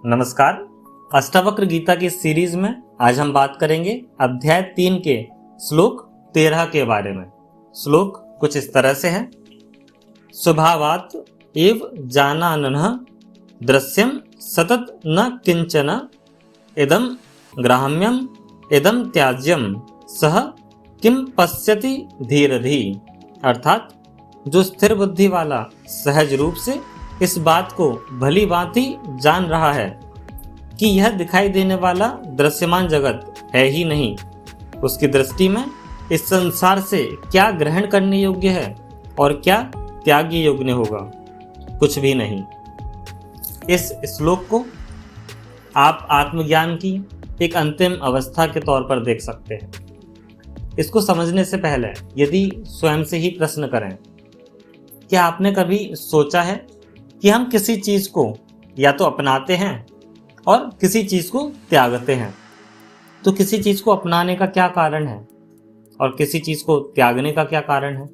नमस्कार। अष्टावक्र गीता की सीरीज में आज हम बात करेंगे अध्याय 3 के श्लोक 13 के बारे में। श्लोक कुछ इस तरह से है। स्वभावात् एव जानाननः दृश्यम सतत न किंचन इदं ग्राह्यम इदं त्याज्यम सह किम पश्यति धीरधि। अर्थात जो स्थिर बुद्धि वाला सहज रूप से इस बात को भली भांति जान रहा है कि यह दिखाई देने वाला दृश्यमान जगत है ही नहीं, उसकी दृष्टि में इस संसार से क्या ग्रहण करने योग्य है और क्या त्याग योग्य होगा, कुछ भी नहीं। इस श्लोक को आप आत्मज्ञान की एक अंतिम अवस्था के तौर पर देख सकते हैं। इसको समझने से पहले यदि स्वयं से ही प्रश्न करें, क्या आपने कभी सोचा है कि हम किसी चीज को या तो अपनाते हैं और किसी चीज को त्यागते हैं? तो किसी चीज को अपनाने का क्या कारण है और किसी चीज को त्यागने का क्या कारण है?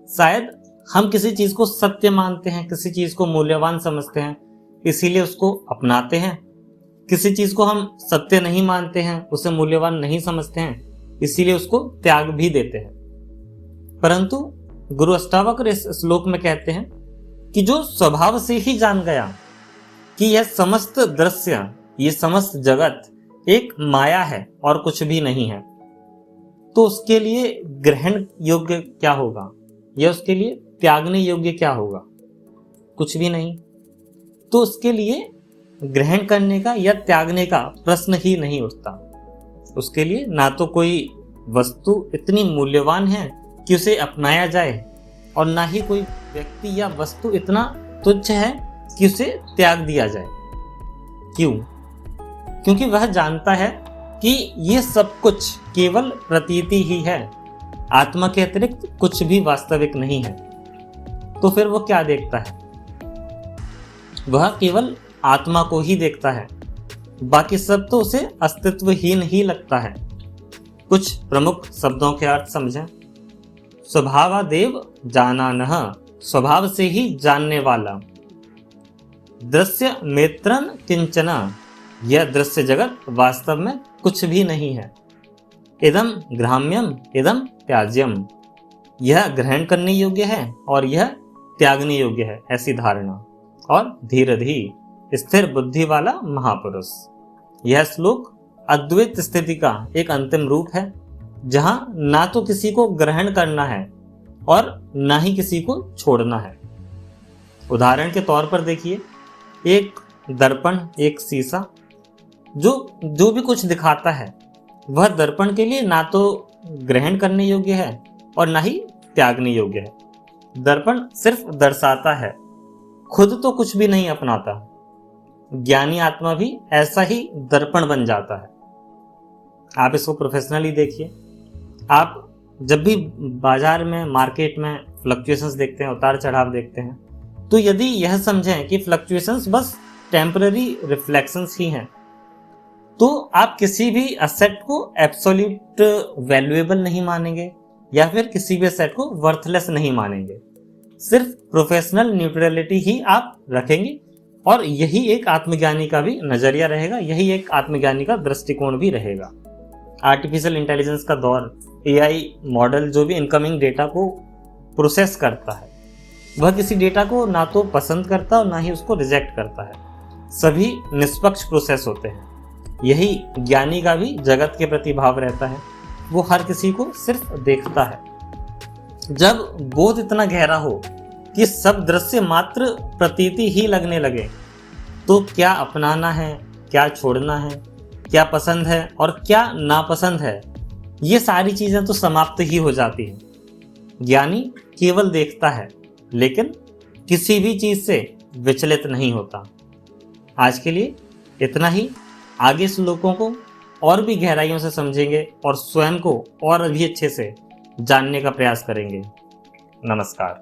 शायद हम किसी चीज को सत्य मानते हैं, किसी चीज को मूल्यवान समझते हैं, इसीलिए उसको अपनाते हैं। किसी चीज को हम सत्य नहीं मानते हैं, उसे मूल्यवान नहीं समझते हैं, इसीलिए उसको त्याग भी देते हैं। परंतु गुरु अष्टावक्र इस श्लोक में कहते हैं कि जो स्वभाव से ही जान गया कि यह समस्त दृश्य, ये समस्त जगत एक माया है और कुछ भी नहीं है, तो उसके लिए ग्रहण योग्य क्या होगा या उसके लिए त्यागने योग्य क्या होगा? कुछ भी नहीं। तो उसके लिए ग्रहण करने का या त्यागने का प्रश्न ही नहीं उठता। उसके लिए ना तो कोई वस्तु इतनी मूल्यवान है कि उसे अपनाया जाए और ना ही कोई व्यक्ति या वस्तु इतना तुच्छ है कि उसे त्याग दिया जाए। क्यों? क्योंकि वह जानता है कि ये सब कुछ केवल प्रतीति ही है, आत्मा के अतिरिक्त कुछ भी वास्तविक नहीं है। तो फिर वो क्या देखता है? वह केवल आत्मा को ही देखता है, बाकी सब तो उसे अस्तित्वहीन ही लगता है। कुछ प्रमुख शब्दों के अर्थ समझें। स्वभावादेव जानानः, स्वभाव से ही जानने वाला। दृश्य मेत्रन किंचना, यह दृश्य जगत वास्तव में कुछ भी नहीं है। इदम ग्राह्यम इदम त्याज्यम, यह ग्रहण करने योग्य है और यह त्यागने योग्य है, ऐसी धारणा। और धीरधि, स्थिर बुद्धि वाला महापुरुष। यह श्लोक अद्वैत स्थिति का एक अंतिम रूप है, जहां ना तो किसी को ग्रहण करना है और ना ही किसी को छोड़ना है। उदाहरण के तौर पर देखिए, एक दर्पण, एक शीशा, जो भी कुछ दिखाता है वह दर्पण के लिए ना तो ग्रहण करने योग्य है और ना ही त्यागने योग्य है। दर्पण सिर्फ दर्शाता है, खुद तो कुछ भी नहीं अपनाता। ज्ञानी आत्मा भी ऐसा ही दर्पण बन जाता है। आप इसको प्रोफेशनली देखिए। आप जब भी बाजार में, मार्केट में फ्लक्चुएशंस देखते हैं, उतार चढ़ाव देखते हैं, तो यदि यह समझें कि फ्लक्चुएशंस बस टेम्पररी रिफ्लेक्शंस ही हैं, तो आप किसी भी असेट को एब्सोल्यूट वैल्यूएबल नहीं मानेंगे या फिर किसी भी असेट को वर्थलेस नहीं मानेंगे। सिर्फ प्रोफेशनल न्यूट्रलिटी ही आप रखेंगे और यही एक आत्मज्ञानी का भी नजरिया रहेगा, यही एक आत्मज्ञानी का दृष्टिकोण भी रहेगा। आर्टिफिशियल इंटेलिजेंस का दौर, एआई मॉडल जो भी इनकमिंग डेटा को प्रोसेस करता है, वह किसी डेटा को ना तो पसंद करता और ना ही उसको रिजेक्ट करता है। सभी निष्पक्ष प्रोसेस होते हैं। यही ज्ञानी का भी जगत के प्रति भाव रहता है। वो हर किसी को सिर्फ देखता है। जब बोध इतना गहरा हो कि सब दृश्य मात्र प्रतीति ही लगने लगे, तो क्या अपनाना है, क्या छोड़ना है, क्या पसंद है और क्या नापसंद है, ये सारी चीजें तो समाप्त ही हो जाती हैं। ज्ञानी केवल देखता है, लेकिन किसी भी चीज से विचलित नहीं होता। आज के लिए इतना ही। आगे श्लोकों को और भी गहराइयों से समझेंगे और स्वयं को और भी अच्छे से जानने का प्रयास करेंगे। नमस्कार।